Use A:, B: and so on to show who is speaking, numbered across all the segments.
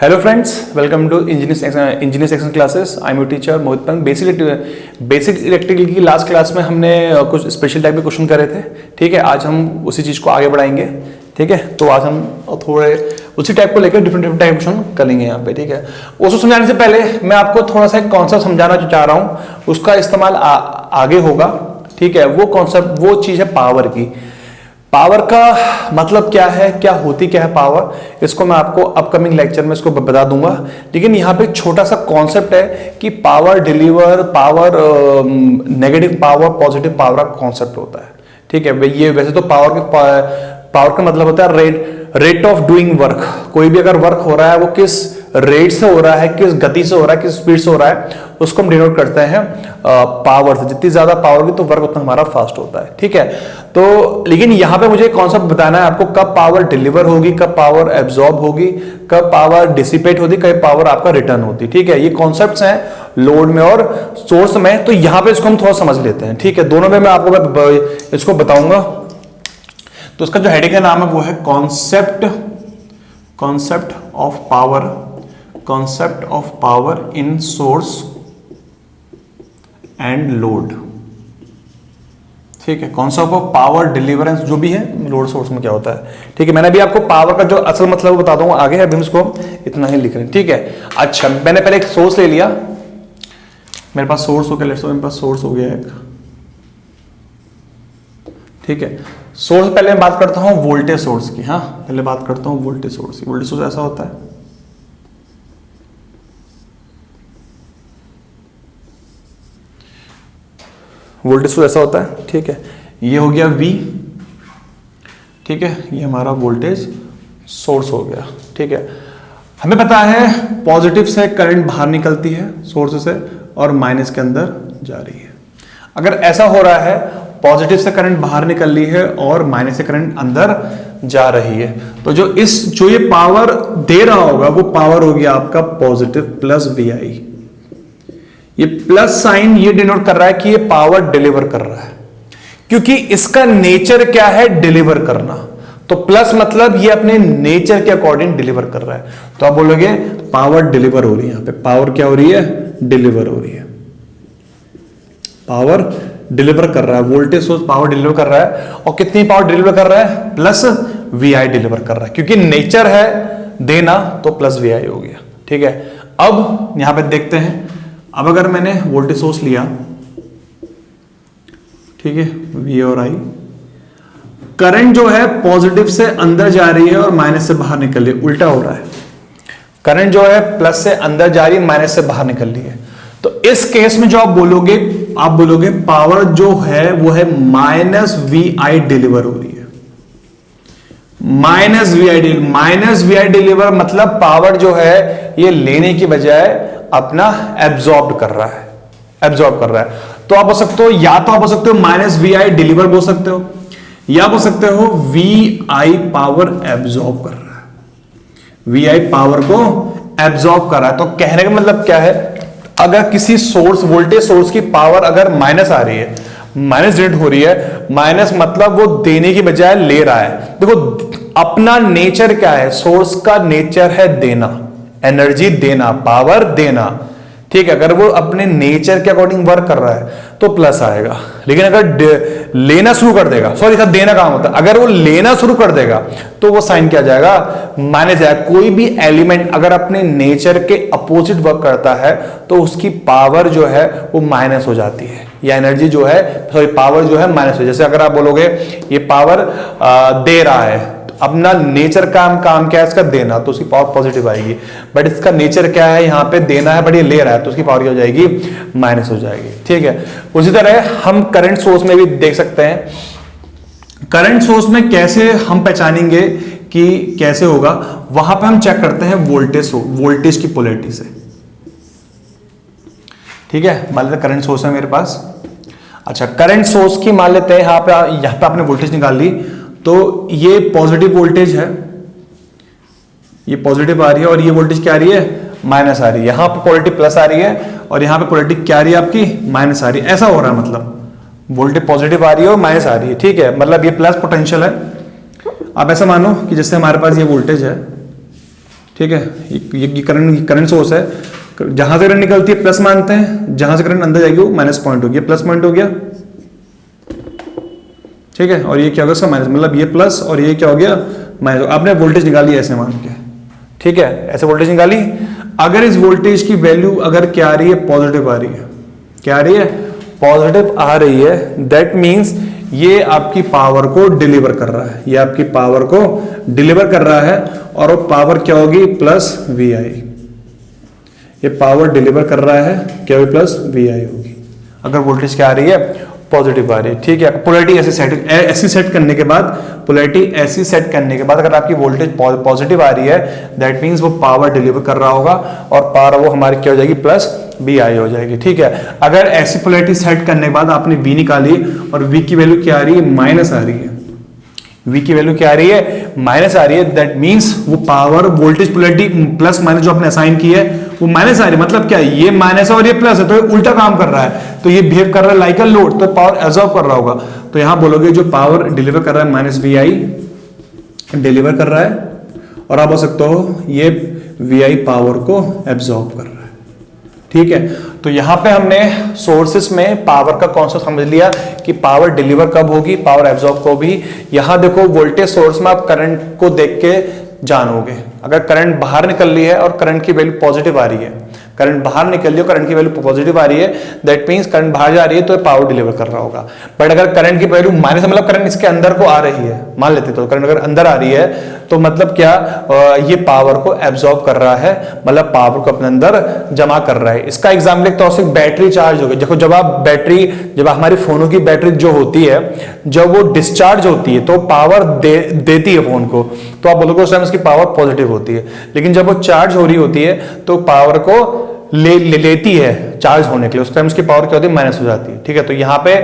A: Hello friends, welcome to engineer section classes. I am your teacher Mohit Pant. Basic electrical की last class में हमने कुछ special type के question करे थे। ठीक है, आज हम उसी चीज़ को आगे बढ़ाएंगे। ठीक है, तो आज हम थोड़े उसी टाइप को लेकर डिफरेंट टाइप क्वेश्चन करेंगे यहाँ पे। ठीक है, उसको समझाने से पहले मैं आपको थोड़ा सा एक कॉन्सेप्ट समझाना जो चाह रहा हूँ, उसका इस्तेमाल आगे होगा। ठीक है, वो कॉन्सेप्ट वो चीज़ है पावर की। पावर का मतलब क्या है, क्या होती क्या है पावर, इसको मैं आपको अपकमिंग लेक्चर में इसको बता दूंगा। लेकिन यहाँ पे एक छोटा सा कॉन्सेप्ट है कि power deliver, power negative power, positive power का कॉन्सेप्ट होता है। ठीक है, ये वैसे तो पावर का मतलब होता है रेट ऑफ डूइंग वर्क। कोई भी अगर वर्क हो रहा है वो किस रेट से हो रहा है, किस गति से हो रहा है, किस स्पीड से हो रहा है, उसको हम डिनोट करते हैं पावर से। जितनी ज्यादा पावर होगी तो वर्क उतना हमारा फास्ट होता है। ठीक है, तो लेकिन यहां पे मुझे कॉन्सेप्ट बताना है आपको, कब पावर डिलीवर होगी, कब पावर एब्जॉर्ब होगी, कब पावर डिसिपेट होगी, कब पावर आपका रिटर्न होती। ठीक है, ये कॉन्सेप्ट्स हैं लोड में और सोर्स में, तो यहां पे इसको हम थोड़ा समझ लेते हैं। ठीक है, दोनों में मैं आपको इसको बताऊंगा। तो इसका जो हेडिंग का नाम है वो है concept of power in source and load. ठीक है, कॉन्सेप्ट ऑफ पावर डिलीवरेंस जो भी है लोड सोर्स में क्या होता है। ठीक है, मैंने अभी आपको पावर का जो असल मतलब बता दूंगा आगे, अभी हम इसको इतना ही लिख रहे हैं। ठीक है, अच्छा मैंने पहले एक सोर्स ले लिया, मेरे पास सोर्स हो गया, मेरे पास सोर्स हो गया एक। ठीक है, सोर्स पहले मैं बात करता हूं वोल्टेज सोर्स की। हाँ, पहले बात करता हूं वोल्टेज सोर्स की। वोल्टेज सोर्स ऐसा होता है, वोल्टेज सोर्स ऐसा होता है। ठीक है, ये हो गया V। ठीक है, ये हमारा वोल्टेज सोर्स हो गया। ठीक है, हमें पता है पॉजिटिव से करंट बाहर निकलती है सोर्स से और माइनस के अंदर जा रही है। अगर ऐसा हो रहा है, पॉजिटिव से करंट बाहर निकल रही है और माइनस से करंट अंदर जा रही है, तो जो ये पावर दे रहा होगा वो पावर हो गया आपका पॉजिटिव प्लस VI। ये प्लस साइन ये डिनोट कर रहा है कि ये पावर डिलीवर कर रहा है, क्योंकि इसका नेचर क्या है, डिलीवर करना। तो प्लस मतलब ये अपने नेचर के अकॉर्डिंग डिलीवर कर रहा है। तो आप बोलोगे पावर डिलीवर हो रही है। यहां पे पावर क्या हो रही है, डिलीवर हो रही है। पावर डिलीवर कर रहा है, वोल्टेज सोर्स पावर डिलीवर कर रहा है। और कितनी पावर डिलीवर कर रहा है, प्लस VI डिलीवर कर रहा है, क्योंकि नेचर है देना, तो प्लस VI हो गया। ठीक है, अब यहां पे देखते हैं, अब अगर मैंने वोल्टेज सोर्स लिया, ठीक है, V और I, करंट जो है पॉजिटिव से अंदर जा रही है और माइनस से बाहर निकल रही है, उल्टा हो रहा है। करंट जो है प्लस से अंदर जा रही है, माइनस से बाहर निकल रही है। तो इस केस में जो आप बोलोगे पावर जो है वो है माइनस VI डिलीवर हो रही है। माइनस VI डिलीवर मतलब पावर जो है ये लेने की बजाय अपना एब्जॉर्ब कर रहा है। तो आप बोल सकते हो, या तो आप बोल सकते हो माइनस VI डिलीवर बोल सकते हो, या बोल सकते हो VI पावर एब्जॉर्ब कर रहा है। VI पावर को एब्जॉर्ब कर रहा है। तो कहने का मतलब क्या है, अगर किसी सोर्स, वोल्टेज सोर्स की पावर अगर माइनस आ रही है, माइनस जनरेट हो रही है, माइनस मतलब वो देने की बजाय ले रहा है। देखो अपना नेचर क्या है, सोर्स का नेचर है देना, एनर्जी देना, पावर देना। ठीक है, अगर वो अपने नेचर के अकॉर्डिंग वर्क कर रहा है तो प्लस आएगा। लेकिन अगर लेना शुरू कर देगा, सॉरी इसका देना काम होता है, अगर वो लेना शुरू कर देगा तो वो साइन क्या जाएगा, माइनस जाएगा। कोई भी एलिमेंट अगर अपने नेचर के अपोजिट वर्क करता है तो उसकी पावर जो है वो माइनस हो जाती है, या एनर्जी जो है, सॉरी पावर जो है माइनस हो। जैसे अगर आप बोलोगे ये पावर दे रहा है, अपना नेचर काम क्या है इसका, देना, तो उसकी पावर पॉजिटिव आएगी। बट इसका नेचर क्या है, यहाँ पे देना है, बट ये ले रहा है, तो उसकी पावर क्या हो जाएगी, माइनस हो जाएगी। ठीक है, उसी तरह हम करंट सोर्स में भी देख सकते हैं। करंट सोर्स में कैसे हम पहचानेंगे कि कैसे होगा, वहां पे हम चेक करते हैं वोल्टेज की पोलैरिटी से। ठीक है, मान लेते करंट सोर्स है मेरे पास। अच्छा, करंट सोर्स की मान लेते हैं, यहाँ पे आपने वोल्टेज निकाल ली, तो ये पॉजिटिव वोल्टेज है, ये पॉजिटिव आ रही है, और ये वोल्टेज क्या आ रही है, माइनस आ रही है। यहां पे पोलैरिटी प्लस आ रही है और यहां पे पोलैरिटी क्या आ रही है आपकी, माइनस आ रही है। ऐसा हो रहा है, मतलब वोल्टेज पॉजिटिव आ रही है और माइनस आ रही है। ठीक है, मतलब ये प्लस पोटेंशियल है। आप ऐसा मानो कि जैसे हमारे पास ये वोल्टेज है, ठीक है, ये करंट सोर्स है, जहां से करंट निकलती है प्लस मानते हैं, जहां से करंट अंदर जाएगी वो माइनस पॉइंट हो गया, प्लस पॉइंट हो गया, ठीक है। और ये क्या होगा इसका माइनस, मतलब ये प्लस और ये क्या हो गया माइनस। आपने वोल्टेज निकाली ऐसे मान के, ठीक है, ऐसे वोल्टेज निकाली। अगर इस वोल्टेज की वैल्यू अगर क्या आ रही है, पॉजिटिव आ रही है, क्या आ रही है, पॉजिटिव आ रही है, दैट मींस ये आपकी पावर को डिलीवर कर रहा है, ये आपकी पावर को डिलीवर कर रहा है, और वो पावर क्या होगी, प्लस वी आई। ये पावर डिलीवर कर रहा है, क्या होगी, प्लस वी आई होगी, अगर वोल्टेज क्या आ रही है, पॉजिटिव आ रही है, ठीक है। पोलैरिटी ऐसी सेट करने के बाद, पोलैरिटी ऐसी सेट करने के बाद अगर आपकी वोल्टेज पॉजिटिव आ रही है, दैट मींस वो पावर डिलीवर कर रहा होगा, और पावर वो हमारी क्या हो जाएगी, प्लस बी आई हो जाएगी, ठीक है। अगर ऐसी पोलैरिटी सेट करने के बाद आपने वी निकाली और वी की वैल्यू क्या आ रही है, माइनस आ रही है, V की वैल्यू क्या आ रही है, माइनस आ रही है, दैट मींस वो power voltage polarity plus minus जो आपने असाइन की है वो माइनस आ रही है, मतलब क्या है, ये माइनस है और ये प्लस है, तो ये उल्टा काम कर रहा है, तो ये बिहेव कर रहा है लाइक अ लोड, तो पावर एब्जॉर्ब कर रहा होगा। तो यहां बोलोगे जो पावर डिलीवर कर रहा है माइनस वी आई डिलीवर कर रहा है, और आप बोल सकते हो ये वी आई पावर को एब्जॉर्ब कर रहा है, ठीक है। तो यहां पे हमने सोर्सेस में पावर का कॉन्सेप्ट समझ लिया कि पावर डिलीवर कब होगी, पावर एब्जॉर्ब कब होगी। यहां देखो वोल्टेज सोर्स में आप करंट को देख के जानोगे, अगर करंट बाहर निकल रही है और करंट की वैल्यू पॉजिटिव आ रही है, करंट बाहर निकल रही है, करंट की वैल्यू पॉजिटिव आ रही है, दैट मींस करंट बाहर जा रही है तो पावर डिलीवर कर रहा होगा। बट अगर करंट की वैल्यू माइनस, मतलब करंट इसके अंदर को आ रही है, मान लेते तो करंट अगर अंदर आ रही है तो मतलब क्या, ये पावर को एब्जॉर्ब कर रहा है, मतलब पावर को अपने अंदर जमा कर रहा है। इसका एग्जाम्पल एक तौर से बैटरी चार्ज हो गई। देखो जब हमारी फोनों की बैटरी जो होती है, जब वो डिस्चार्ज होती है तो पावर देती है फोन को, तो आप बोलोगे उस टाइम उसकी पावर पॉजिटिव होती है, लेकिन जब वो चार्ज हो रही होती है तो पावर को लेती है चार्ज होने के लिए, उस टाइम उसकी पावर क्या होती है, माइनस हो जाती है, ठीक है। तो यहाँ पे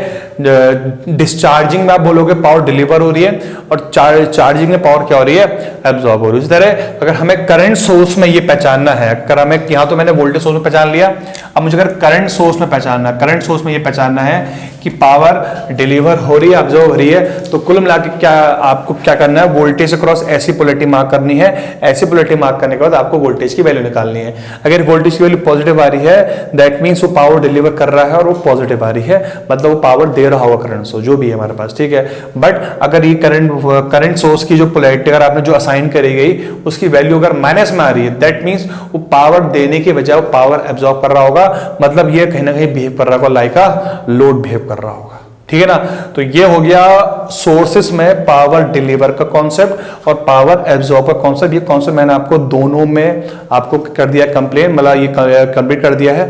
A: डिस्चार्जिंग में आप बोलोगे पावर डिलीवर हो रही है, और चार्जिंग में पावर क्या हो रही है, एब्जॉर्ब हो रही है। इस तरह अगर हमें करंट सोर्स में ये पहचानना है, अगर हमें यहाँ तो मैंने वोल्टेज सोर्स में पहचान लिया, अब मुझे अगर करंट सोर्स में पहचानना है, करंट सोर्स में ये पहचानना है कि पावर डिलीवर हो रही है, एब्जॉर्ब हो रही है, तो कुल मिला के क्या आपको क्या करना है, वोल्टेज अक्रॉस ऐसी पोलैरिटी मार्क करनी है, ऐसी पोलैरिटी मार्क करने के बाद आपको वोल्टेज की वैल्यू निकालनी है। अगर वोल्टेज की वैल्यू पॉजिटिव आ रही है, दैट मींस वो पावर डिलीवर कर रहा है, और वो पॉजिटिव आ रही है, मतलब वो पावर दे रहा होगा करंट सोर्स जो भी है हमारे पास, ठीक है। बट अगर ये करंट सोर्स की जो पोलैरिटी अगर आपने जो असाइन करी गई उसकी वैल्यू अगर माइनस में आ रही है, दैट मींस वो पावर देने के बजाय वो पावर एब्जॉर्ब कर रहा होगा, मतलब ये कहीं ना कहीं बिहेव कर रहा होगा लाइक अ लोड बिहेव कर रहा होगा, ठीक है ना। तो ये हो गया सोर्सेस में पावर डिलीवर का कॉन्सेप्ट और पावर एब्जॉर्ब का कॉन्सेप्ट। ये कॉन्सेप्ट मैंने आपको दोनों में आपको कर दिया कंप्लेन, मतलब ये कंप्लीट कर दिया है,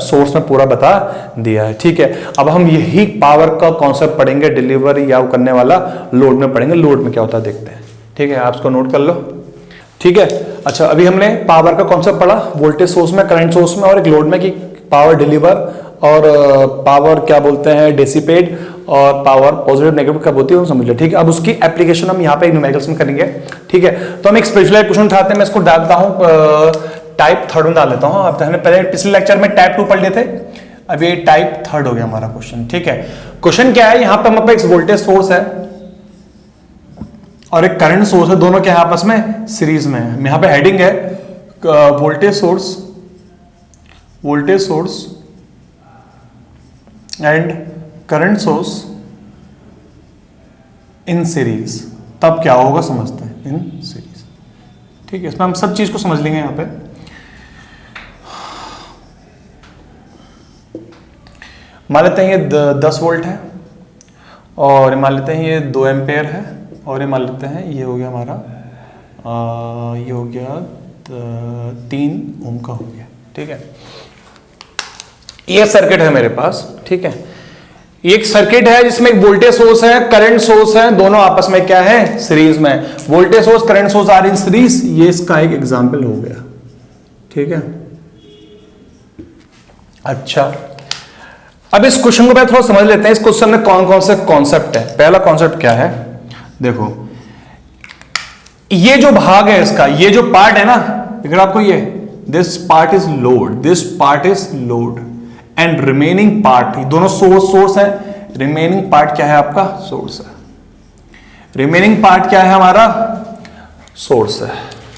A: सोर्स में पूरा बता दिया है, ठीक है। अब हम यही पावर का कॉन्सेप्ट पढ़ेंगे डिलीवर या करने वाला लोड में पढ़ेंगे, लोड में क्या होता है देखते हैं, ठीक है। आप इसको नोट कर लो, ठीक है। अच्छा, अभी हमने पावर का कॉन्सेप्ट पढ़ा, वोल्टेज सोर्स में, करंट सोर्स में और एक लोड में, कि पावर डिलीवर और पावर क्या बोलते हैं डिसिपेट, और पावर पॉजिटिव नेगेटिव कब होती है, समझ लो, ठीक है। अब उसकी एप्लीकेशन हम यहाँ पे न्यूमेरिकल्स में करेंगे, ठीक है। तो हम एक स्पेशलाइज्ड क्वेश्चन उठाते हैं, मैं इसको डालता हूँ टाइप थर्ड में डाल लेता हूँ। अब हमने पहले पिछले लेक्चर में टाइप 2 पढ़ लिए थे, अब ये टाइप थर्ड हो गया हमारा क्वेश्चन, ठीक है। क्वेश्चन क्या है, यहाँ पे हमारे पास एक वोल्टेज सोर्स है और एक करंट सोर्स है, दोनों क्या है आपस में सीरीज में है। यहाँ पे हेडिंग है voltage source and current source in series, तब क्या होगा समझते हैं, इन सीरीज, ठीक है। इसमें हम सब चीज को समझ लेंगे। यहां पे मान लेते हैं ये 10 वोल्ट है, और मान लेते हैं ये 2 एम्पेयर है, और ये मान लेते हैं ये हो गया हमारा ये हो गया 3 ओम का हो गया, ठीक है। ये सर्किट है मेरे पास, ठीक है। एक सर्किट है जिसमें एक वोल्टेज सोर्स है, करंट सोर्स है, दोनों आपस में क्या है, सीरीज में। Voltage source current source are in series, ये इसका एक एग्जांपल हो गया, ठीक है। अच्छा, अब इस क्वेश्चन को थोड़ा समझ लेते हैं। इस क्वेश्चन में कौन कौन से कॉन्सेप्ट है। पहला कॉन्सेप्ट क्या है, देखो ये जो भाग है इसका, ये जो पार्ट है ना, अगर आपको ये this part is load and remaining part, दोनों सोर्स है, रिमेनिंग पार्ट क्या है आपका, सोर्स है। रिमेनिंग पार्ट क्या है हमारा, सोर्स है,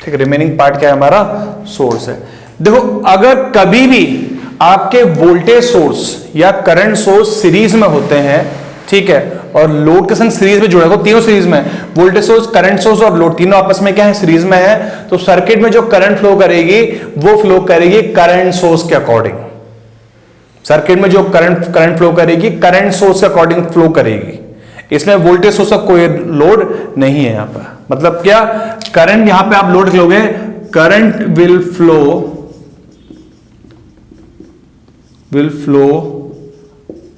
A: ठीक है, रिमेनिंग पार्ट क्या है हमारा, सोर्स है। देखो अगर कभी भी आपके वोल्टेज सोर्स या करंट सोर्स सीरीज में होते हैं, ठीक है, और लोड के संग सीरीज में जुड़ा है, तो तीनों सीरीज में, वोल्टेज सोर्स, करंट सोर्स और लोड तीनों आपस में क्या है, सीरीज में है, तो सर्किट में जो करंट फ्लो करेगी वो फ्लो करेगी करंट सोर्स के अकॉर्डिंग। सर्किट में जो करंट फ्लो करेगी करंट सोर्स के अकॉर्डिंग फ्लो करेगी। इसमें वोल्टेज सोर्स का कोई लोड नहीं है यहां पर। मतलब क्या, करंट यहां पे आप लोड लोगे, current will flow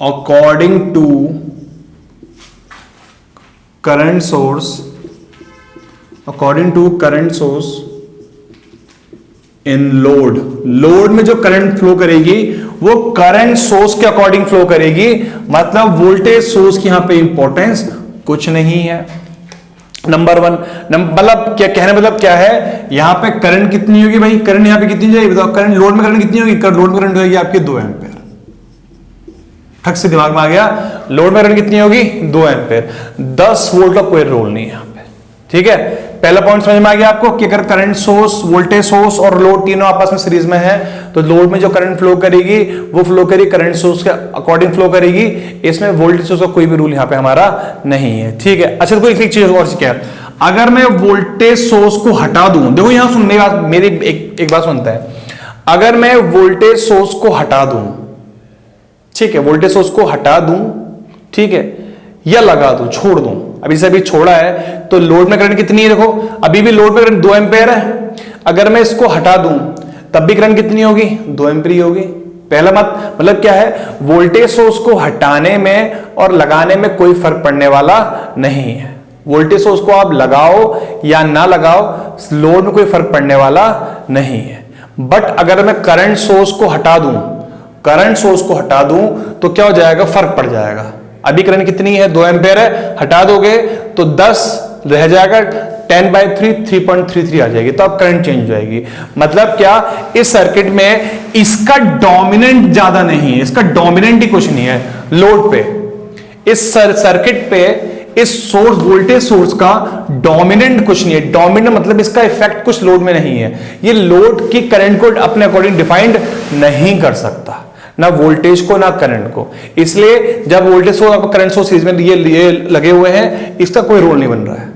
A: according to current source in load. Load में जो करंट फ्लो करेगी वो करंट सोर्स के अकॉर्डिंग फ्लो करेगी। मतलब वोल्टेज सोर्स की यहां पे इंपॉर्टेंस कुछ नहीं है। नंबर वन, मतलब क्या कहने मतलब क्या है, यहां पे करंट कितनी होगी भाई, करंट यहां पे कितनी जाएगी बताओ, करंट लोड में करंट कितनी होगी, लोड में करंट होगी आपकी 2 एम्पीयर। ठक से दिमाग में आ गया, लोड में करंट कितनी होगी 2 एम्पीयर। 10 वोल्ट का कोई रोल नहीं है यहां पे। ठीक है, पहला पॉइंट समझ में आ गया आपको कि अगर करंट सोर्स, वोल्टेज सोर्स और लोड तीनों आपस में सीरीज में है तो लोड में जो करंट फ्लो करेगी वो फ्लो करेगी करंट सोर्स के अकॉर्डिंग फ्लो करेगी। इसमें वोल्टेज सोर्स का कोई भी रूल यहां पे हमारा नहीं है। ठीक है, अच्छा कोई एक चीज और क्या है, अगर मैं वोल्टेज सोर्स को हटा दूं, देखो यहां सुनने का मेरी एक बात सुनता है, अगर मैं वोल्टेज सोर्स को हटा दूं, ठीक है, वोल्टेज सोर्स को हटा दूं, ठीक है, या लगा दूं, छोड़ दूं, अभी से अभी छोड़ा है तो लोड में करंट कितनी है, देखो अभी भी लोड में करंट 2 एम्पीयर है। अगर मैं इसको हटा दूं तब भी करंट कितनी होगी, 2 एम्पीयर होगी। पहला मतलब क्या है, वोल्टेज सोर्स को हटाने में और लगाने में कोई फर्क पड़ने वाला नहीं है। वोल्टेज सोर्स को आप लगाओ या ना लगाओ, लोड में कोई फर्क पड़ने वाला नहीं है। बट अगर मैं करंट सोर्स को हटा दूं, तो क्या हो जाएगा, फर्क पड़ जाएगा। अभी करंट कितनी है, 2 एम्पीयर है, हटा दोगे तो 10 रह जाएगा, 10/3 3.33 आ जाएगी, तो अब करंट चेंज हो जाएगी। मतलब क्या, इस सर्किट में इसका डोमिनेंट ज्यादा नहीं है, इसका डोमिनेंट ही कुछ नहीं है लोड पे। इस सर्किट पे इस सोर्स, वोल्टेज सोर्स का डोमिनेंट कुछ नहीं है। डोमिनेंट मतलब इसका इफेक्ट कुछ लोड में नहीं है। ये लोड की करंट को अपने अकॉर्डिंग डिफाइंड नहीं कर सकता, ना वोल्टेज को ना करंट को। इसलिए जब वोल्टेज सोर्स और करंट सोर्स सीरीज में ये लगे हुए हैं, इसका कोई रोल नहीं बन रहा है।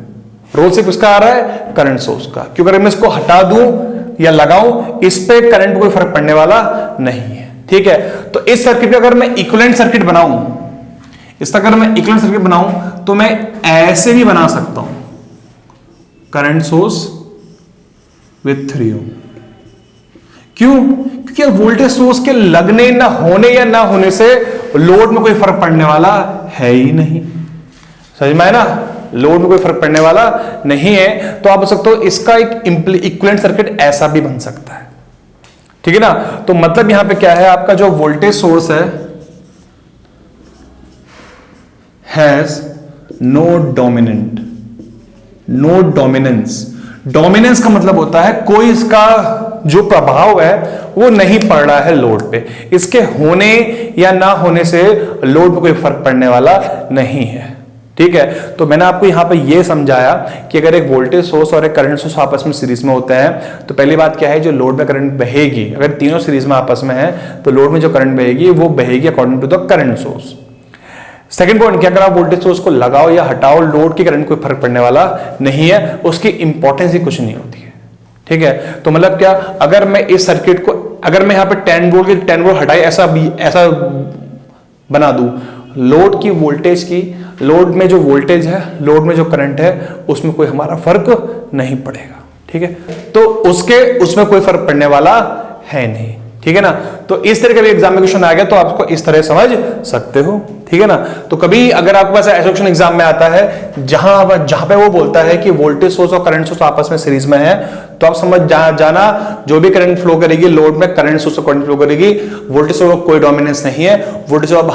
A: रोल सिर्फ इसका आ रहा है करंट सोर्स का, क्योंकि अगर मैं इसको हटा दूं या लगाऊं, इस पे करंट को कोई फर्क पड़ने वाला नहीं है। ठीक है, तो इस सर्किट में अगर मैं इक्विवेलेंट सर्किट बनाऊं, तो मैं ऐसे भी बना सकता हूं, करंट सोर्स विथ 3 ओम। क्यों? क्योंकि वोल्टेज सोर्स के लगने ना होने या ना होने से लोड में कोई फर्क पड़ने वाला है ही नहीं। समझ में आया ना, लोड में कोई फर्क पड़ने वाला नहीं है। तो आप बोल सकते हो इसका एक इक्विवेलेंट सर्किट ऐसा भी बन सकता है। ठीक है ना, तो मतलब यहां पे क्या है, आपका जो वोल्टेज सोर्स है हैज नो डोमिनेंस। डोमिनेंस का मतलब होता है कोई इसका जो प्रभाव है वो नहीं पड़ रहा है लोड पे। इसके होने या ना होने से लोड पे कोई फर्क पड़ने वाला नहीं है। ठीक है, तो मैंने आपको यहां पे ये समझाया कि अगर एक वोल्टेज सोर्स और एक करंट सोर्स आपस में सीरीज में होते हैं तो पहली बात क्या है, जो लोड में करंट बहेगी, अगर तीनों सीरीज में आपस में है तो लोड में जो करंट बहेगी वो बहेगी according to the current source. Second point क्या, अगर आप वोल्टेज सोर्स को लगाओ या हटाओ, लोड की करंट कोई फर्क पड़ने वाला नहीं है, उसकी इंपॉर्टेंस ही कुछ नहीं होती है। ठीक है, तो मतलब क्या, अगर मैं इस सर्किट को, अगर मैं यहां पे 10 वोल्ट हटाई, ऐसा बना दूं, लोड की वोल्टेज की, लोड में जो वोल्टेज है, लोड में जो करंट है, उसमें कोई हमारा फर्क नहीं पड़ेगा। ठीक है, तो उसमें कोई फर्क पड़ने वाला है नहीं। ठीक है ना, तो इस तरह का भी एग्जाम में क्वेश्चन आ गया तो आपको इस तरह समझ सकते हो। ठीक है ना, तो कभी अगर आपके पास ऐसा क्वेश्चन एग्जाम में आता है जहां पे वो बोलता है कि वोल्टेज सोर्स और करंट सोर्स आपस में सीरीज में है, तो आप समझ जाना जो भी करंट फ्लो करेगी लोड में, करंट सोर्स करंट फ्लो करेगी, वोल्टेज सोर्स का कोई डोमिनेंस नहीं है। वोल्टेज सोर्स आप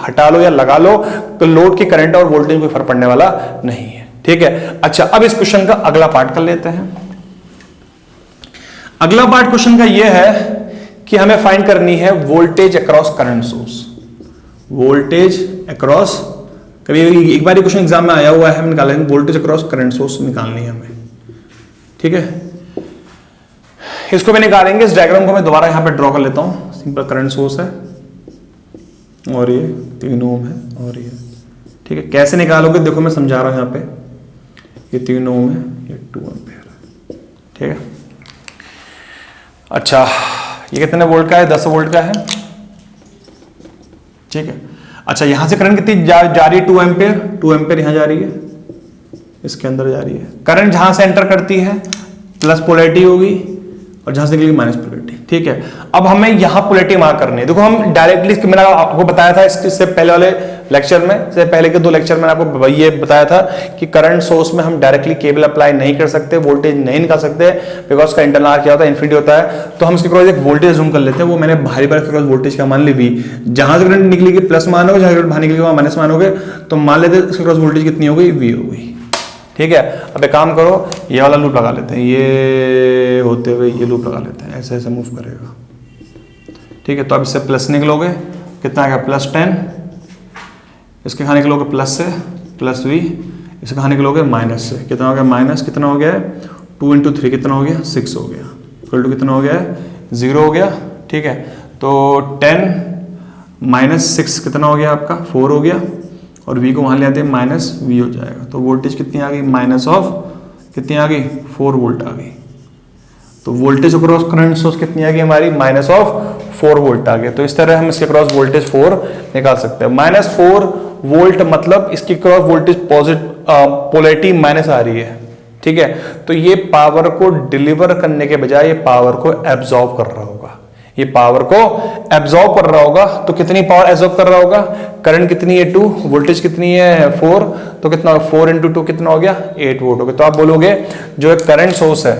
A: हटा लो या लगा लो तो लोड की करंट और वोल्टेज में कोई फर्क पड़ने वाला नहीं है। ठीक है, अच्छा अब इस क्वेश्चन का अगला पार्ट कर लेते हैं। अगला पार्ट क्वेश्चन का यह है कि हमें फाइंड करनी है voltage across current source. Voltage across, कभी एक बार क्वेश्चन एग्जाम में आया हुआ है, हम निकालेंगे वोल्टेज अक्रॉस करंट सोर्स निकालनी है हमें। ठीक है, इसको भी निकालेंगे। इस डायग्राम को मैं दोबारा यहां पे ड्रॉ कर लेता हूं। सिंपल करंट सोर्स है और ये 3 ओम है और ये, ठीक है। कैसे निकालोगे देखो मैं समझा रहा हूं। यहाँ पे ये 3 ओम है, ये 2 एम्पीयर है, ठीक है। अच्छा, ये कितने वोल्ट का है? 10 वोल्ट का है, ठीक है। अच्छा, यहां से करंट कितनी जा रही है? 2 एम्पीयर। 2 एम्पीयर यहां जा रही है, इसके अंदर जा रही है। करंट जहां से एंटर करती है प्लस पोलैरिटी होगी और जहां से निकलेगी माइनस पोलैरिटी, ठीक है। अब हमें यहां पोलैरिटी मार्क करनी है। देखो हम डायरेक्टली, मैंने आपको बताया था इससे पहले वाले लेक्चर में, से पहले के 2 लेक्चर में आपको ये बताया था कि करंट सोर्स में हम डायरेक्टली केबल अप्लाई नहीं कर सकते, वोल्टेज नहीं निकाल सकते, बिकॉज का इंटरनल क्या होता है, इन्फिनिटी होता है। तो हम इसके क्रॉस एक वोल्टेज जूम कर लेते हैं। वो मैंने भारी बार क्रॉस वोल्टेज का मान ली V, जहां से करंट निकलेगी प्लस मानोगे, जहां करंट बाहर निकलेगी वहां माइनस मानोगे, तो मान लेते इसके क्रॉस वोल्टेज कितनी हो गई? V हो गई, ठीक है। अब एक काम करो, ये वाला लूप लगा लेते हैं, ये होते हुए ये लूप लगा लेते हैं, ऐसे ऐसे मूव करेगा, ठीक है। तो अब इससे प्लस निकलोगे, कितना आएगा? +10। इसके कहाँ निकलोगे? प्लस से, प्लस V। इसके कहाँ निकलोगे? माइनस से। कितना हो गया? माइनस कितना हो गया है? 2 × 3 कितना हो गया? 6 हो गया। इक्वल टू कितना हो गया है? 0 हो गया, ठीक है। तो 10 - 6 कितना हो गया आपका? 4 हो गया। और V को वहाँ ले आते हैं, -V हो जाएगा। तो वोल्टेज कितनी आ गई? माइनस ऑफ कितनी आ गई? 4 वोल्ट आ गई। तो वोल्टेज अक्रॉस करंट सोर्स कितनी आ गई हमारी? -4 वोल्ट आ गया। तो इस तरह हम इसके क्रॉस वोल्टेज 4 निकाल सकते हैं। -4 वोल्ट मतलब इसकी क्रॉस वोल्टेज पोलैरिटी माइनस आ रही है, ठीक है। तो ये पावर को डिलीवर करने के बजाय ये पावर को एब्जॉर्ब कर रहा होगा, ये पावर को एब्जॉर्ब कर रहा होगा। तो कितनी पावर एब्जॉर्ब कर रहा होगा? करंट कितनी है? 2, वोल्टेज कितनी है? 4, तो कितना? 4 × 2 कितना हो गया? 8 वोल्ट हो गया। तो आप बोलोगे जो एक करंट सोर्स है,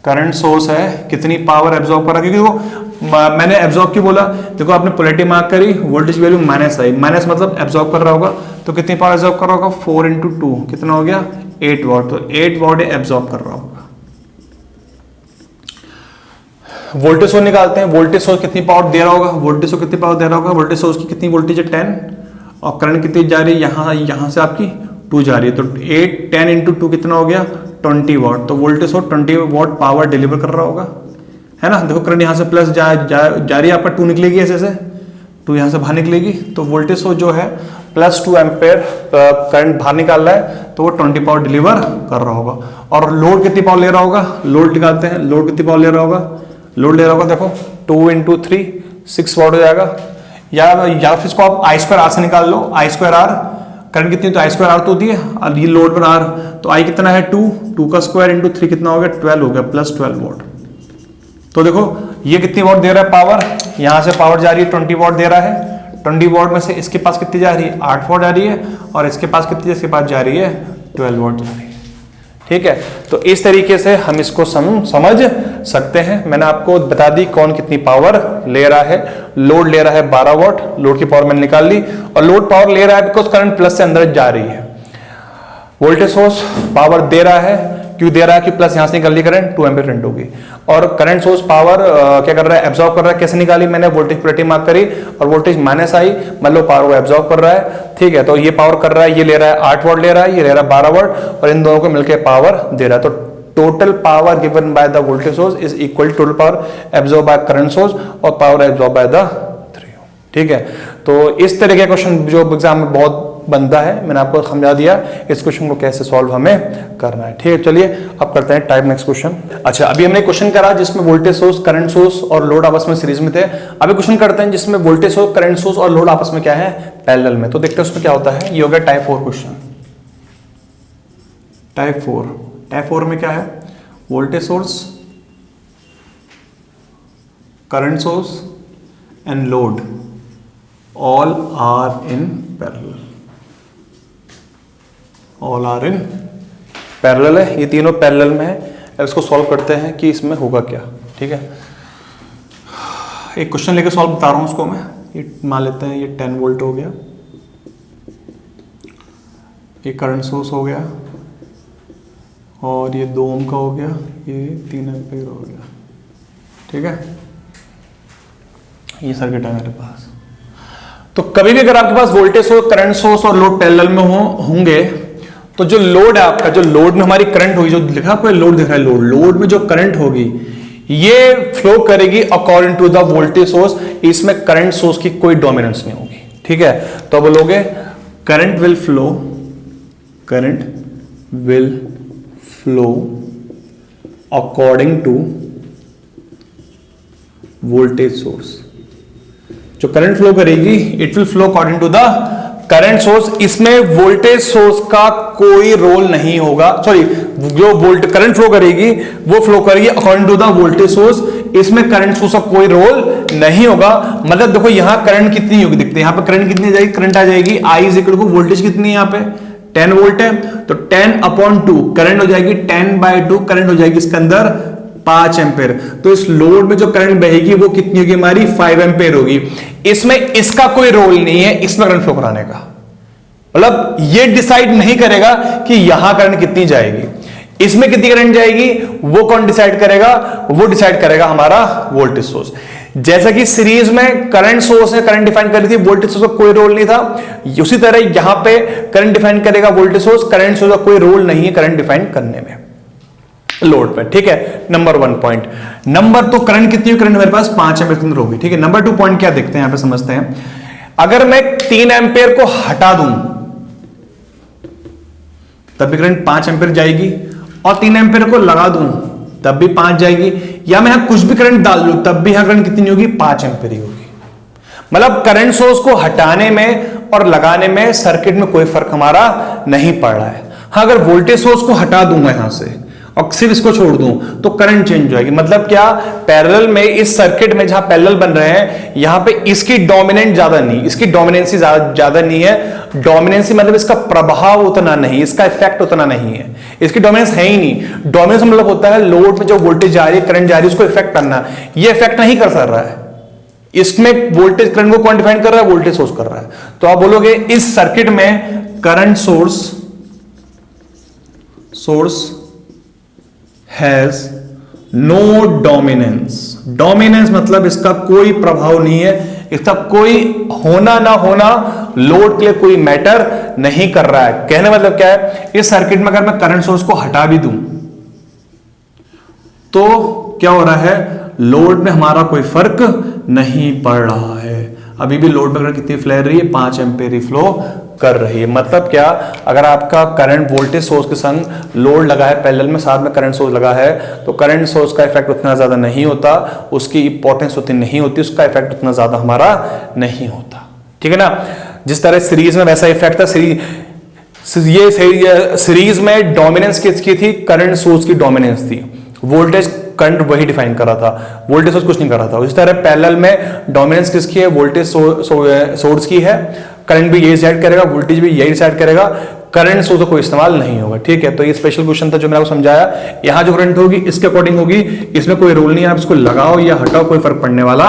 A: करंट सोर्स है, कितनी पावर एब्जॉर्ब कर रहा है? क्योंकि वो मैंने एब्जॉर्ब क्यों बोला? देखो आपने पोलैरिटी मार्क करी, वोल्टेज वैल्यू माइनस आई, माइनस मतलब एब्जॉर्ब कर रहा होगा। तो कितनी पावर एब्जॉर्ब कर रहा होगा? 4 × 2 कितना हो गया? 8 वॉट। तो 8 वॉट एब्जॉर्ब कर रहा होगा। वोल्टेज सोर्स निकालते हैं। वोल्टेज सोर्स कितनी पावर दे रहा होगा? वोल्टेज सोर्स कितनी पावर दे रहा होगा? वोल्टेज सोर्स की कितनी वोल्टेज है? 10, और करंट कितनी जा रही है? यहां से आपकी 2 जा रही है। तो 10 × 2 कितना हो गया? 20 वॉट। तो voltage source 20 what power deliver कर रहा होगा, है ना। देखो करंट यहां से प्लस जा रही है, आपका 2 निकलेगी, ऐसे से 2 यहां से बाहर निकलेगी। तो वोल्टेज सोर्स जो है +2 एम्पेयर करंट बाहर निकाल रहा है, तो वो 20 पावर डिलीवर कर रहा होगा। और लोड कितनी पावर ले रहा होगा? लोड निकालते हैं। लोड कितनी पावर ले रहा होगा? लोड ले रहा होगा, देखो 2 × 3 6 वॉट हो जाएगा। या फिर इसको आप I2R से निकाल लो। I2R करंट कितनी? तो I2R तो होती है, और ये लोड पर R, तो I कितना है? 2 का स्क्वायर × 3 कितना हो गया? 12 हो गया, +12 वॉट। तो देखो ये कितनी वॉट दे रहा है पावर? यहां से पावर जा रही है 20 वॉट दे रहा है। 20 वॉट में से इसके पास कितनी जा रही है? 8 वॉट जा रही है। और इसके पास कितनी? इसके पास जा रही है 12 वॉट जा रही है, ठीक है। तो इस तरीके से हम इसको समझ सकते हैं। मैंने आपको बता दी कौन कितनी पावर ले रहा है। लोड ले रहा है 12 वॉट, लोड की पावर मैंने निकाल ली। और लोड पावर ले रहा है बिकॉज करंट प्लस से अंदर जा रही है। वोल्टेज सोर्स पावर दे रहा है, क्यों दे रहा है? कि प्लस यहां से निकल ली करंट, 2 एम्पीयर करंट होगी। और करंट सोर्स पावर क्या कर रहा है? एब्जॉर्ब कर रहा है। कैसे निकाली मैंने? वोल्टेज पोलैरिटी मार्क करी और वोल्टेज माइनस आई, मतलब पावर को एब्जॉर्ब कर रहा है, ठीक है। तो ये पावर कर रहा है, ये ले रहा है 8 वॉट ले रहा है, ये ले रहा है 12 वॉट, और इन दोनों को मिलकर पावर दे रहा है। तो total power given by the voltage source is equal to total power absorb by current source और power absorb by the 3 ohm, ठीक है। तो इस तरह के क्वेश्चन जो एग्जाम में बहुत बनता है, मैंने आपको समझा दिया इस क्वेश्चन को कैसे सॉल्व हमें करना है, ठीक है। चलिए अब करते हैं टाइप नेक्स्ट क्वेश्चन। अच्छा, अभी हमने क्वेश्चन करा जिसमें वोल्टेज सोर्स, करंट सोर्स और लोड आपस में सीरीज में थे। अभी क्वेश्चन करते हैं जिसमें वोल्टेज सोर्स, करंट सोर्स और लोड आपस में क्या है? पैरेलल में। तो देखते हैं उसमें क्या होता है। ये हो गया टाइप 4 क्वेश्चन। टाइप 4 में क्या है? Voltage source, current source and load all are in parallel. All are in parallel है, ये तीनों पैरेलल में है। अब इसको सॉल्व करते हैं कि इसमें होगा क्या, ठीक है। एक क्वेश्चन लेके सॉल्व बता रहा हूं उसको मैं। ये मान लेते हैं ये 10 वोल्ट हो गया, ये करंट सोर्स हो गया, और ये 2 ओम का हो गया, ये 3 एम्पीयर हो गया, ठीक है। ये सर्किट है मेरे पास। तो कभी भी अगर आपके पास वोल्टेज सोर्स, करंट सोर्स और लोड पैरेलल में होंगे तो जो लोड है आपका, जो लोड में हमारी करंट होगी, जो लिखा आपको लोड दिख रहा है, लोड में जो करंट होगी ये फ्लो करेगी according to the voltage source, इसमें करंट सोर्स की कोई डोमिनेंस नहीं होगी। ठीक है, तो बोलोगे current will flow according to voltage source. जो करंट फ्लो करेगी it will flow according to the current source, इसमें वोल्टेज सोर्स का कोई रोल नहीं होगा। सॉरी, जो करंट फ्लो करेगी वो फ्लो करेगी according to the voltage source, इसमें करंट सोर्स का कोई रोल नहीं होगा। मतलब देखो यहां करंट कितनी होगी, देखते हैं यहां पे करंट कितनी जाएगी, करंट आ जाएगी I is equal to voltage कितनी है यहाँ पे 10 वोल्ट है, तो 10/2 करंट हो जाएगी 10/2 करंट हो जाएगी इसके अंदर 5 एम्पेयर। तो इस लोड में जो करंट बहेगी वो कितनी होगी हमारी 5 एम्पेयर होगी। इसमें इसका कोई रोल नहीं है इसमें करंट फ्लो कराने का, मतलब ये डिसाइड नहीं करेगा कि यहां करंट कितनी जाएगी, इसमें कितनी करंट जाएगी वो कौन डिसाइड करेगा, वो डिसाइड करेगा हमारा वोल्टेज सोर्स। जैसा कि सीरीज में करंट सोर्स ने करंट डिफाइन करी थी, वोल्टेज सोर्स का कोई रोल नहीं था, उसी तरह यहां पे करंट डिफाइन करेगा वोल्टेज सोर्स, करंट सोर्स का कोई रोल नहीं है करंट डिफाइन करने में लोड पे। ठीक है, नंबर 1 पॉइंट। नंबर तो करंट कितनी करंट मेरे पास 5 एम्पियर के अंदर होगी। ठीक है, नंबर 2 पॉइंट क्या देखते हैं यहां पे समझते हैं। अगर मैं 3 एम्पियर को हटा दूं तब भी करंट 5 एम्पियर जाएगी, और 3 एम्पियर को लगा दूं तब भी 5 जाएगी, या मैं यहां कुछ भी करंट डाल दूं तब भी यहां करंट कितनी होगी 5 एम्पियर ही होगी। मतलब करंट सोर्स को हटाने में और लगाने में सर्किट में कोई फर्क हमारा नहीं पड़ रहा है। हाँ, अगर वोल्टेज सोर्स को हटा दूंगा यहां से और सिर्फ इसको छोड़ दूं तो करंट चेंज हो जाएगी। मतलब क्या, पैरेलल में इस सर्किट में जहां पैरेलल बन रहे हैं यहां पे इसकी डोमिनेंट ज्यादा नहीं, इसकी डोमिनेंसी ज्यादा नहीं है। डोमिनेंसी मतलब इसका प्रभाव उतना नहीं, इसका इफेक्ट उतना नहीं है, इसकी डोमिनेंस है ही नहीं। डोमिनेंस मतलब होता है लोड में जो वोल्टेज जा रही है, करंट जा रही है, उसको इफेक्ट करना। ये इफेक्ट नहीं कर रहा है, इसमें वोल्टेज करंट को कौन डिफाइन कर रहा है, वोल्टेज सोर्स कर रहा है। तो आप बोलोगे इस सर्किट में current source has no dominance. Dominance मतलब इसका कोई प्रभाव नहीं है, इसका कोई होना ना होना लोड के लिए कोई मैटर नहीं कर रहा है। कहने मतलब क्या है, इस सर्किट में अगर मैं करंट सोर्स को हटा भी दूं तो क्या हो रहा है, लोड में हमारा कोई फर्क नहीं पड़ रहा है। अभी भी लोड में कितनी फ्लो रही है 5 एम्पियर ही फ्लो कर रही है। मतलब क्या, अगर आपका करंट वोल्टेज सोर्स के संग लोड लगा है पैरेलल में, साथ में करंट सोर्स लगा है, तो करंट सोर्स का इफेक्ट उतना ज्यादा नहीं होता, उसकी इंपॉर्टेंस उतनी नहीं होती, उसका इफेक्ट उतना ज्यादा हमारा नहीं होता। ठीक है ना, जिस तरह सीरीज में वैसा इफेक्ट था। सीरीज में डोमिनेंस किसकी थी, करंट सोर्स की डोमिनेंस थी, वोल्टेज करंट वही डिफाइन कर रहा था, वोल्टेज सोर्स कुछ नहीं कर रहा था। इस तरह पैरेलल में डोमिनेंस किसकी है, वोल्टेज सोर्स की है, करंट भी यही डिसाइड करेगा, वोल्टेज भी यही डिसाइड करेगा, करंट सोर्स कोई इस्तेमाल नहीं होगा। ठीक है, तो ये स्पेशल क्वेश्चन था जो मैंने आपको समझाया। यहां जो करंट होगी इसके अकॉर्डिंग होगी, इसमें कोई रोल नहीं है, आप इसको लगाओ या हटाओ कोई फर्क पड़ने वाला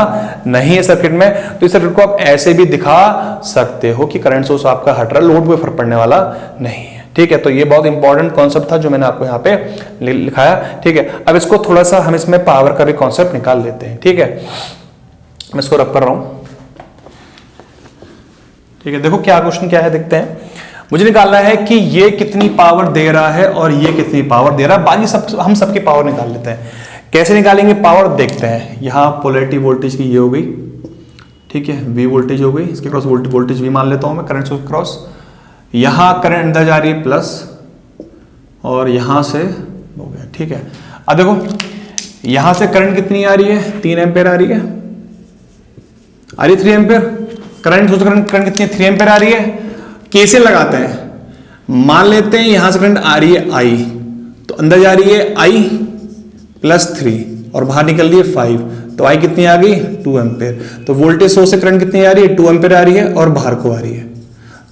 A: नहीं है सर्किट में। तो इस सर्किट को आप ऐसे भी दिखा सकते हो कि करंट सोर्स आपका हट रहा है, लोड कोई फर्क पड़ने वाला नहीं है। ठीक है, तो ये बहुत इंपॉर्टेंट कॉन्सेप्ट था जो मैंने आपको यहाँ पे लिखाया। ठीक है, अब इसको थोड़ा सा हम इसमें पावर का भी कॉन्सेप्ट निकाल लेते हैं। ठीक है, मैं इसको रब कर रहा हूं। ठीक है, देखो क्या क्वेश्चन क्या है, देखते हैं। मुझे निकालना है कि ये कितनी पावर दे रहा है और ये कितनी पावर दे रहा है, बाकी सब हम सबकी पावर निकाल लेते हैं। कैसे निकालेंगे पावर, देखते हैं। यहां पोलैरिटी वोल्टेज की ये हो गई, ठीक है, V वोल्टेज हो गई, इसके क्रॉस वोल्टेज V मान लेता हूं मैं, करंट सोर्स क्रॉस। यहां करंट अंदर जा रही है प्लस, और यहां से हो गया। ठीक है, अब देखो यहां से करंट कितनी आ रही है, 3 एम्पियर आ रही है, 3 एम्पियर करंट कितनी है, 3 एम्पियर आ रही है। कैसे लगाते हैं, मान लेते हैं यहां से करंट आ रही है I, तो अंदर जा रही है I +3 और बाहर निकल रही है 5, तो I कितनी आ गई 2 एम्पियर। तो वोल्टेज सोर्स से करंट कितनी आ रही है, 2 एम्पियर आ रही है और बाहर को आ रही है,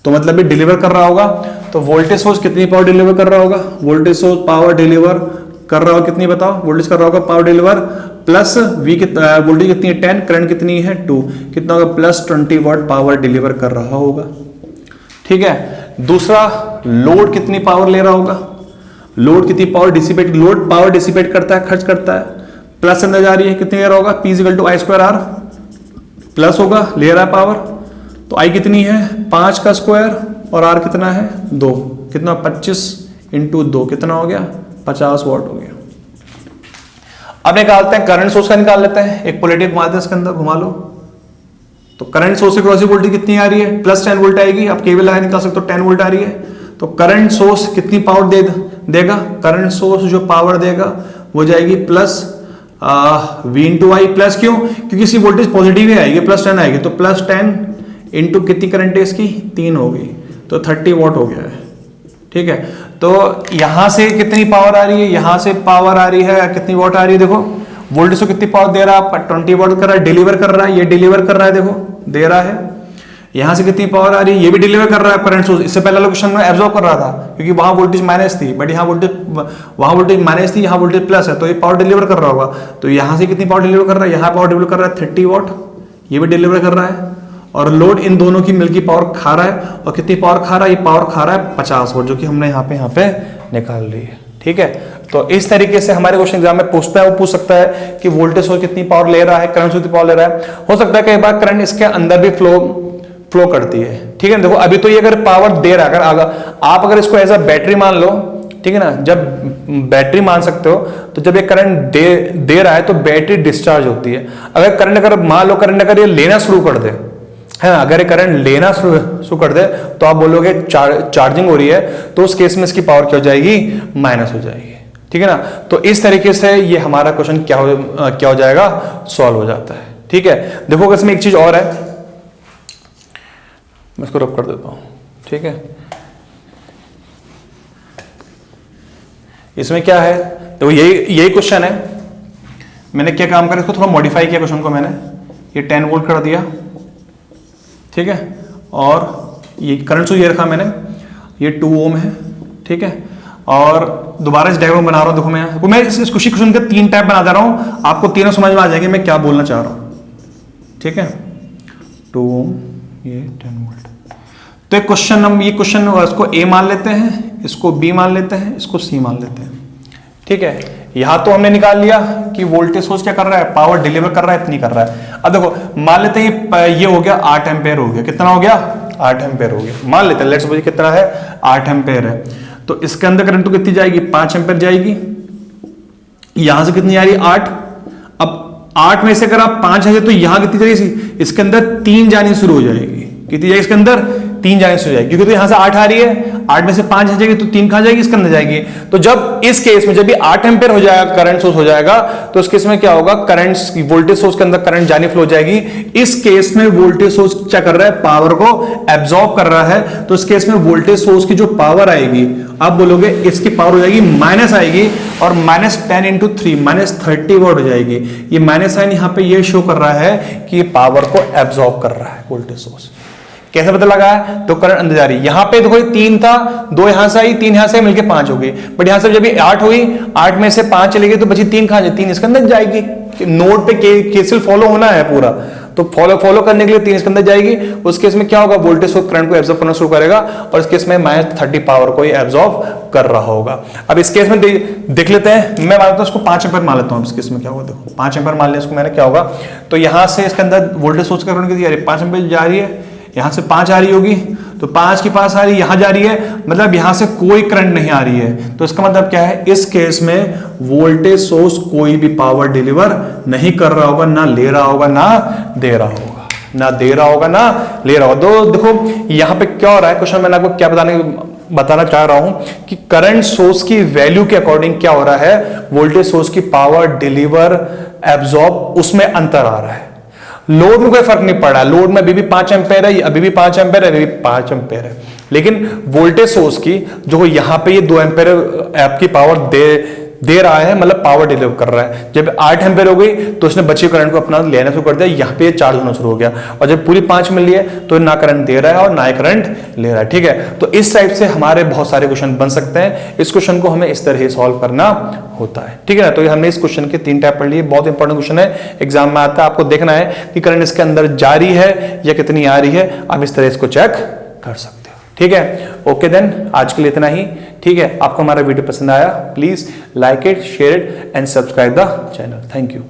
A: तो मतलब ये डिलीवर कर रहा होगा। तो वोल्टेज सोर्स कितनी पावर डिलीवर कर रहा होगा, वोल्टेज सोर्स पावर डिलीवर कर रहा होगा कितनी, बताओ, वोल्टेज कर रहा होगा पावर डिलीवर प्लस V कितना, वोल्टेज कितनी है 10, करंट कितनी है 2, कितना होगा +20 वाट पावर डिलीवर कर रहा होगा। ठीक है, दूसरा लोड कितनी पावर ले रहा होगा, लोड कितनी power dissipate, load power dissipate करता है, खर्च करता है, प्लस अंदर जा रही है, कितनी ले रहा होगा P = I² R, प्लस होगा, ले रहा है पावर, तो आई कितनी है 5 का स्क्वायर और आर कितना है 2, कितना 25 इंटू 2 कितना हो गया 50 वॉट हो गया। अब निकालते हैं करंट सोर्स का, निकाल लेते हैं। एक पॉलिटिक घुमाते हैं इसके अंदर, घुमा लो। तो करंट सोर्स की क्रॉस वोल्टेज कितनी आ रही है +10 वोल्ट आएगी। आप केवल लगा निकाल सकते हो 10 वोल्ट आ रही है। तो करंट सोर्स कितनी पावर देगा, करंट सोर्स जो पावर देगा वो जाएगी प्लस V इंटू आई। प्लस क्यों, क्योंकि इसकी वोल्टेज पॉजिटिव ही आएगी, +10 आएगी। तो +10 इंटू कितनी करंट है इसकी 3 होगी, तो 30 वॉट हो गया है। ठीक है, तो यहां से कितनी पावर आ रही है, यहां से पावर आ रही है कितनी वॉट आ रही है, देखो वोल्टेज को कितनी पावर दे रहा है 20 वॉट कर रहा है, डिलीवर कर रहा है, ये डिलीवर कर रहा है, देखो दे रहा है। यहां से कितनी पावर आ रही है, ये भी डिलीवर कर रहा है करंट सोर्स। इससे पहले लोकेशन में एब्जॉर्ब कर रहा था क्योंकि वहां वोल्टेज माइनस थी, बट यहाँ वोल्टेज माइनस थी, यहाँ वोल्टेज प्लस है, तो ये पावर डिलीवर कर रहा होगा। तो यहां से कितनी पावर डिलीवर कर रहा है, यहाँ पावर डिलीवर कर रहा है 30 वॉट, ये भी डिलीवर कर रहा है। और लोड इन दोनों की मिलकर पावर खा रहा है, और कितनी पावर खा रहा है, ये पावर खा रहा है 50 वोल्ट, जो कि हमने यहाँ पे निकाल ली है। ठीक है, तो इस तरीके से हमारे क्वेश्चन एग्जाम में पूछता है, वो पूछ सकता है कि वोल्टेज सोर्स कितनी पावर ले रहा है, करंट सोर्स कितनी पावर ले रहा है। हो सकता है कई बार करंट इसके अंदर भी फ्लो करती है। ठीक है, देखो अभी तो ये अगर पावर दे रहा है, अगर आप अगर इसको एज अ बैटरी मान लो, ठीक है ना, जब बैटरी मान सकते हो, तो जब ये करंट दे रहा है तो बैटरी डिस्चार्ज होती है। अगर करंट अगर मान लो करंट अगर ये लेना शुरू कर दे, है ना, अगर ये करंट लेना शुरू कर दे तो आप बोलोगे चार्जिंग हो रही है, तो उस केस में इसकी पावर क्या हो जाएगी, माइनस हो जाएगी। ठीक है ना, तो इस तरीके से ये हमारा क्वेश्चन क्या हो जाएगा, सॉल्व हो जाता है। ठीक है, देखो इसमें एक चीज और है, मैं इसको रब कर देता हूं। ठीक है, इसमें क्या है, तो यही क्वेश्चन है। मैंने क्या काम करा, इसको थोड़ा मॉडिफाई किया क्वेश्चन को मैंने, ये 10 वोल्ट कर दिया। ठीक है, और ये करंट सोर्स ये रखा मैंने, ये 2 ओम है। ठीक है, और दोबारा इस डायग्राम बना रहा हूं, देखो मैं इस क्वेश्चन के 3 टाइप बना दे रहा हूं, आपको तीनों समझ में आ जाएंगे मैं क्या बोलना चाह रहा हूं। ठीक है, 2 ओम, ये 10 वोल्ट। तो क्वेश्चन हम ये क्वेश्चन इसको ए मान लेते हैं, इसको बी मान लेते हैं, इसको सी मान लेते हैं। ठीक है, यहां तो हमने निकाल लिया कि वोल्टेज सोर्स क्या कर रहा है, पावर डिलीवर कर रहा है, इतनी कर रहा है। अब देखो मान लेते हैं ये हो गया 8 एम्पेयर हो गया, कितना हो गया 8 एम्पेयर हो गया, मान लेते हैं, लेट्स सपोज कितना है 8 एम्पेयर है। तो इसके अंदर करंट तो कितनी जाएगी, 5 एम्पेयर जाएगी। यहां से कितनी आ रही है 8। अब 8 में से अगर आप 5 है तो यहां कितनी जाएगी, इसके अंदर 3 जानी शुरू हो जाएगी। कितनी जाएगी इसके अंदर, 3 जाने से हो जाएगी, क्योंकि तो यहां से 8 आ रही है, 8 में से 5 आ जाएगी तो 3 कहां जाएगी, इसके अंदर जाएगी। तो जब इस केस में जब भी 8 एम्पेयर हो जाएगा, करंट सोर्स हो जाएगा, तो इस केस में क्या होगा, करंट वोल्टेज सोर्स के अंदर करंट जानी फ्लो हो जाएगी। इस केस में वोल्टेज सोर्स क्या कर रहा है, पावर को एब्जॉर्ब कर रहा है। तो इस केस में वोल्टेज सोर्स की जो पावर आएगी, आप बोलोगे इसकी पावर हो जाएगी माइनस आएगी, और -10 इंटू 3 -30 वॉट हो जाएगी। ये माइनस साइन यहां पे ये शो कर रहा है कि ये पावर को एब्जॉर्ब कर रहा है वोल्टेज सोर्स। कैसे पता लगा है, तो करंट अंदर जा रही है। यहां पे देखो 3 था, 2 यहां से आई, 3 यहां से मिलके 5 हो गई। बट यहां से जब 8 हुई, 8 में से 5 चली गई तो बची 3 कहां जाए, 3 इसके अंदर जाएगी। नोड पे केसीएल फॉलो होना है पूरा, तो फॉलो करने के लिए 3 इसके अंदर जाएगी। उस केस में क्या होगा, वोल्टेज सोर्स करंट को एब्जॉर्ब करना शुरू करेगा, और इस केस में -30 पावर को एब्जॉर्ब कर रहा होगा। अब इस केस में देख लेते हैं, मैं मानता हूं इसको 5 एम्पीयर मान लेता हूं। इस केस में क्या होगा, देखो 5 एम्पीयर मान लिया इसको मैंने, क्या होगा, तो यहां से इसके अंदर वोल्टेज सोर्स का करंट कितनी जा रही है, 5 एम्पीयर जा रही है। यहां से 5 आ रही होगी, तो 5 के पास आ रही है, यहां जा रही है, मतलब यहां से कोई करंट नहीं आ रही है। तो इसका मतलब क्या है, इस केस में वोल्टेज सोर्स कोई भी पावर डिलीवर नहीं कर रहा होगा, ना ले रहा होगा, ना दे रहा होगा, ना दे रहा होगा, ना ले रहा होगा। तो देखो यहां पे क्या हो रहा है, क्वेश्चन मैंने आपको क्या बताना चाह रहा हूं कि करंट सोर्स की वैल्यू के अकॉर्डिंग क्या हो रहा है, वोल्टेज सोर्स की पावर डिलीवर एब्जॉर्ब उसमें अंतर आ रहा है। लोड में कोई फर्क नहीं पड़ रहा है, लोड में अभी भी 5 एम्पेयर है, अभी भी 5 एम्पेयर है, अभी भी 5 एम्पेयर है, लेकिन वोल्टेज सोर्स की जो यहां पे ये 2 एम्पेयर आपकी पावर दे रहा है, मतलब पावर डिलीवर कर रहा है। जब 8 एम्पेयर हो गई तो उसने बची करंट को अपना लेना शुरू कर दिया, यहां पे चार्ज होना शुरू हो गया, और जब पूरी 5 मिल है तो ना करंट दे रहा है और ना ही करंट ले रहा है। ठीक है, तो इस टाइप से हमारे बहुत सारे क्वेश्चन बन सकते हैं। इस क्वेश्चन को हमें इस तरह ही सॉल्व करना होता है। ठीक है ना, तो हमने इस क्वेश्चन के 3 टाइप पढ़ लिए, बहुत इंपॉर्टेंट क्वेश्चन है, एग्जाम में आता है। आपको देखना है कि करंट इसके अंदर जारी है या कितनी आ रही है, आप इस तरह इसको चेक कर सकते हो। ठीक है, ओके देन, आज के लिए इतना ही। ठीक है, आपको हमारा वीडियो पसंद आया, please like it, share it and subscribe the channel. Thank you.